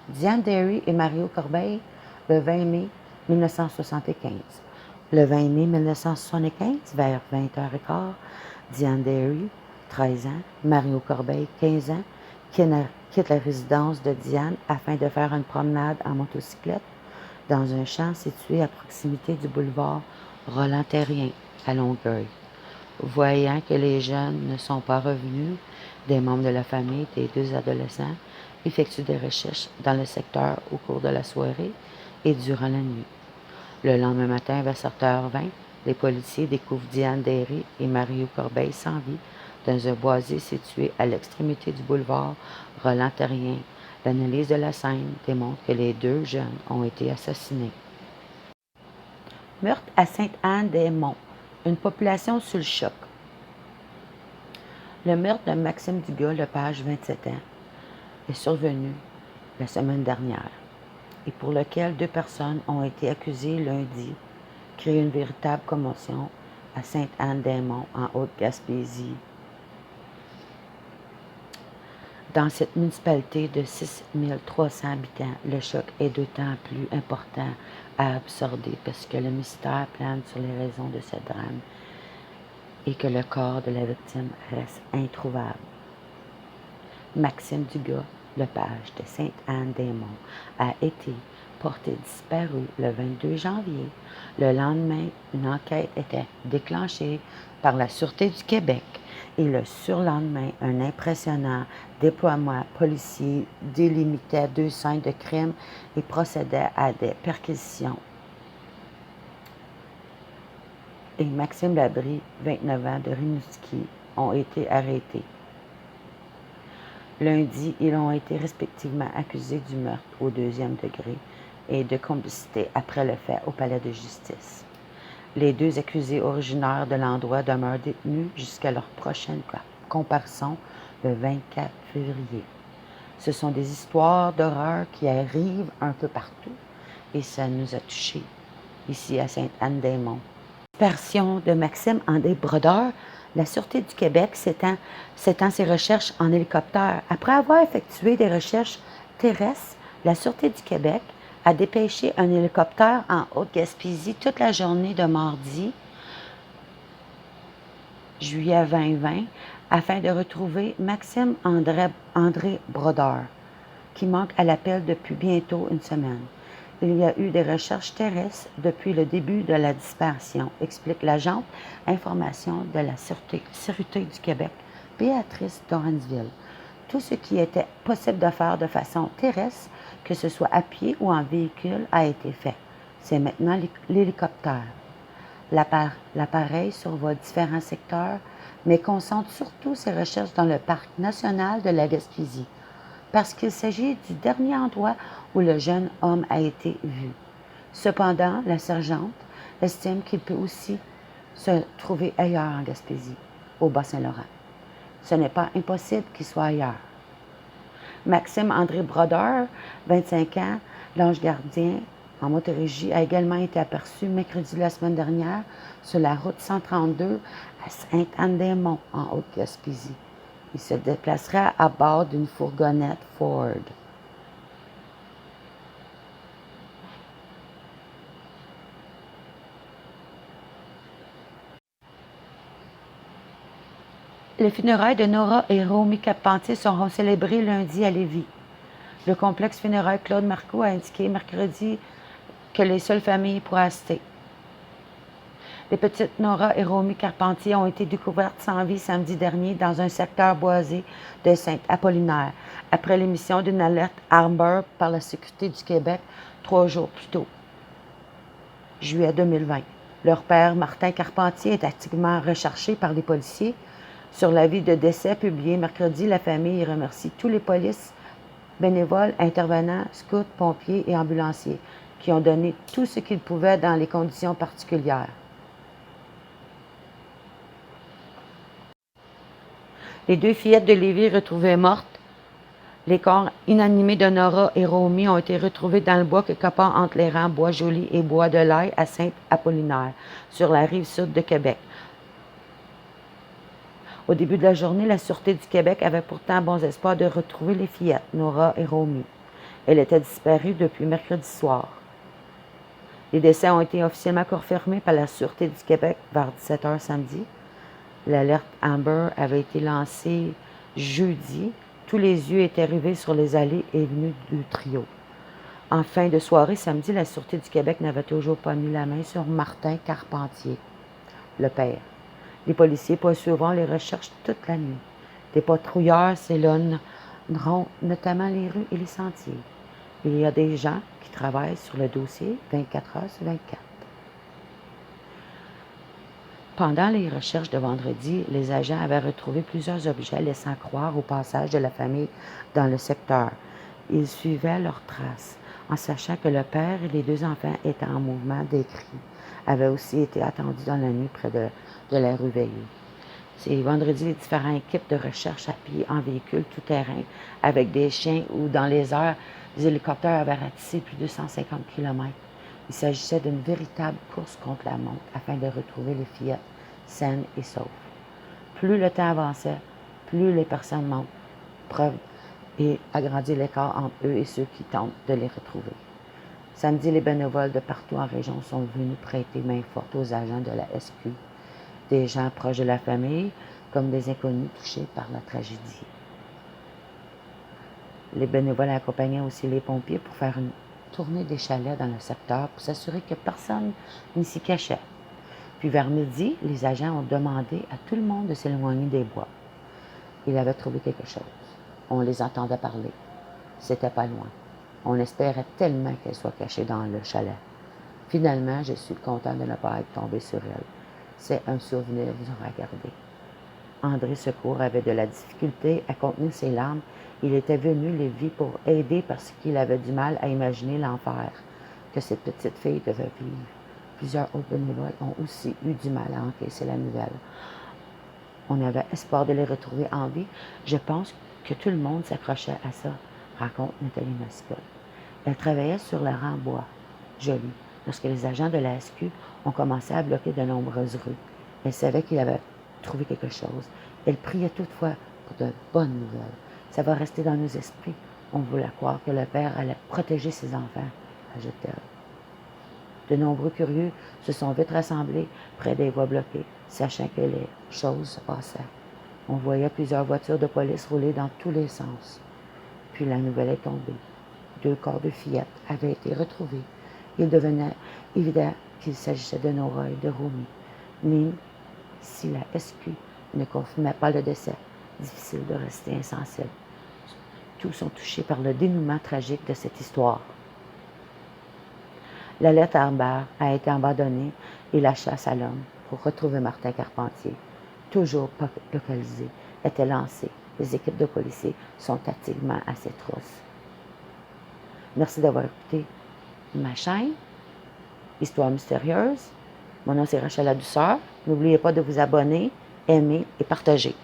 Diane Derry et Mario Corbeil, le 20 mai 1975. Le 20 mai 1975, vers 20h15, Diane Derry, 13 ans, Mario Corbeil, 15 ans, quittent la résidence de Diane afin de faire une promenade en motocyclette dans un champ situé à proximité du boulevard Roland-Terrien, à Longueuil. Voyant que les jeunes ne sont pas revenus, des membres de la famille des deux adolescents effectuent des recherches dans le secteur au cours de la soirée et durant la nuit. Le lendemain matin, vers 7h20, les policiers découvrent Diane Derry et Mario Corbeil sans vie dans un boisé situé à l'extrémité du boulevard Roland-Terrien. L'analyse de la scène démontre que les deux jeunes ont été assassinés. Meurtre à Sainte-Anne-des-Monts. Une population sous le choc. Le meurtre de Maxime Dugas, Lepage, 27 ans, est survenu la semaine dernière et pour lequel 2 personnes ont été accusées lundi, créé une véritable commotion à Sainte-Anne-des-Monts, en Haute-Gaspésie. Dans cette municipalité de 6 300 habitants, le choc est d'autant plus important à absorber parce que le mystère plane sur les raisons de ce drame et que le corps de la victime reste introuvable. Maxime Dugas, Lepage de Sainte-Anne-des-Monts, a été porté disparu le 22 janvier. Le lendemain, une enquête était déclenchée par la Sûreté du Québec et le surlendemain, un impressionnant déploiement policier délimitait 2 scènes de crime et procédait à des perquisitions. Et Maxime Labrie, 29 ans, de Rimouski, ont été arrêtés. Lundi, ils ont été respectivement accusés du meurtre au 2e degré et de complicité après le fait au palais de justice. Les 2 accusés originaires de l'endroit demeurent détenus jusqu'à leur prochaine comparution le 24 février. Ce sont des histoires d'horreur qui arrivent un peu partout et ça nous a touchés ici à Sainte-Anne-des-Monts. Disparition de Maxime André Brodeur. La Sûreté du Québec s'étend ses recherches en hélicoptère. Après avoir effectué des recherches terrestres, la Sûreté du Québec a dépêché un hélicoptère en Haute-Gaspésie toute la journée de mardi, juillet 2020, afin de retrouver Maxime André Brodeur, qui manque à l'appel depuis bientôt une semaine. Il y a eu des recherches terrestres depuis le début de la disparition, explique l'agente information de la Sûreté du Québec, Béatrice Doransville. Tout ce qui était possible de faire de façon terrestre, que ce soit à pied ou en véhicule, a été fait. C'est maintenant l'hélicoptère. L'appareil survole différents secteurs, mais concentre surtout ses recherches dans le parc national de la Gaspésie, parce qu'il s'agit du dernier endroit où le jeune homme a été vu. Cependant, la sergente estime qu'il peut aussi se trouver ailleurs en Gaspésie, au Bas-Saint-Laurent. Ce n'est pas impossible qu'il soit ailleurs. Maxime André Brodeur, 25 ans, l'ange gardien en Montérégie, a également été aperçu mercredi la semaine dernière sur la route 132 à Sainte-Anne-des-Monts, en Haute-Gaspésie. Il se déplacera à bord d'une fourgonnette Ford. Les funérailles de Nora et Romy Carpentier seront célébrées lundi à Lévis. Le complexe funéraire Claude Marcoux a indiqué mercredi que les seules familles pourraient assister. Les petites Nora et Romy Carpentier ont été découvertes sans vie samedi dernier dans un secteur boisé de Saint-Apollinaire, après l'émission d'une alerte Amber par la Sécurité du Québec 3 jours plus tôt, juillet 2020. Leur père, Martin Carpentier, est activement recherché par les policiers. Sur l'avis de décès publié mercredi, la famille remercie tous les polices, bénévoles, intervenants, scouts, pompiers et ambulanciers qui ont donné tout ce qu'ils pouvaient dans les conditions particulières. Les 2 fillettes de Lévis retrouvées mortes. Les corps inanimés de Nora et Romy ont été retrouvés dans le bois que capant entre les rangs Bois-Joli et Bois-de-l'Ail à Saint-Apollinaire, sur la rive sud de Québec. Au début de la journée, la Sûreté du Québec avait pourtant bons espoirs de retrouver les fillettes, Nora et Romy. Elle était disparue depuis mercredi soir. Les décès ont été officiellement confirmés par la Sûreté du Québec vers 17h samedi. L'alerte Amber avait été lancée jeudi. Tous les yeux étaient rivés sur les allées et venues du trio. En fin de soirée, samedi, la Sûreté du Québec n'avait toujours pas mis la main sur Martin Carpentier, le père. Les policiers poursuivront les recherches toute la nuit. Des patrouilleurs s'éloigneront notamment les rues et les sentiers. Il y a des gens qui travaillent sur le dossier 24 heures sur 24. Pendant les recherches de vendredi, les agents avaient retrouvé plusieurs objets laissant croire au passage de la famille dans le secteur. Ils suivaient leurs traces, en sachant que le père et les 2 enfants étaient en mouvement décrit, avaient aussi été attendus dans la nuit près de la rue Veilleux. C'est vendredi, les différentes équipes de recherche à pied, en véhicule tout-terrain, avec des chiens ou dans les airs, des hélicoptères avaient ratissé plus de 150 km. Il s'agissait d'une véritable course contre la montre afin de retrouver les fillettes saines et sauves. Plus le temps avançait, plus les personnes montent, preuve et agrandir l'écart entre eux et ceux qui tentent de les retrouver. Samedi, les bénévoles de partout en région sont venus prêter main forte aux agents de la SQ, des gens proches de la famille, comme des inconnus touchés par la tragédie. Les bénévoles accompagnaient aussi les pompiers pour faire une tournée des chalets dans le secteur pour s'assurer que personne n'y s'y cachait. Puis vers midi, les agents ont demandé à tout le monde de s'éloigner des bois. Ils avaient trouvé quelque chose. On les entendait parler. C'était pas loin. On espérait tellement qu'elle soit cachée dans le chalet. Finalement, je suis content de ne pas être tombé sur elle. C'est un souvenir dur à garder. André Secours avait de la difficulté à contenir ses larmes. Il était venu les vies pour aider parce qu'il avait du mal à imaginer l'enfer que cette petite fille devait vivre. Plusieurs autres bénévoles ont aussi eu du mal à encaisser la nouvelle. On avait espoir de les retrouver en vie. Je pense que tout le monde s'accrochait à ça, raconte Nathalie Mascotte. Elle travaillait sur le rang bois, joli, lorsque les agents de la SQ ont commencé à bloquer de nombreuses rues. Elle savait qu'il avait trouvé quelque chose. Elle priait toutefois pour de bonnes nouvelles. Ça va rester dans nos esprits. On voulait croire que le père allait protéger ses enfants, ajoute-t-elle. De nombreux curieux se sont vite rassemblés près des voies bloquées, sachant que les choses se passaient. On voyait plusieurs voitures de police rouler dans tous les sens. Puis la nouvelle est tombée. 2 corps de fillettes avaient été retrouvés. Il devenait évident qu'il s'agissait de Nora et de Romy. Même si la SQ ne confirmait pas le décès, difficile de rester insensible. Tous sont touchés par le dénouement tragique de cette histoire. La lettre Amber a été abandonnée et la chasse à l'homme pour retrouver Martin Carpentier, toujours pas localisé, était lancée. Les équipes de policiers sont activement à ses trousses. Merci d'avoir écouté ma chaîne, Histoire mystérieuse. Mon nom c'est Rachel La Douceur. N'oubliez pas de vous abonner, aimer et partager.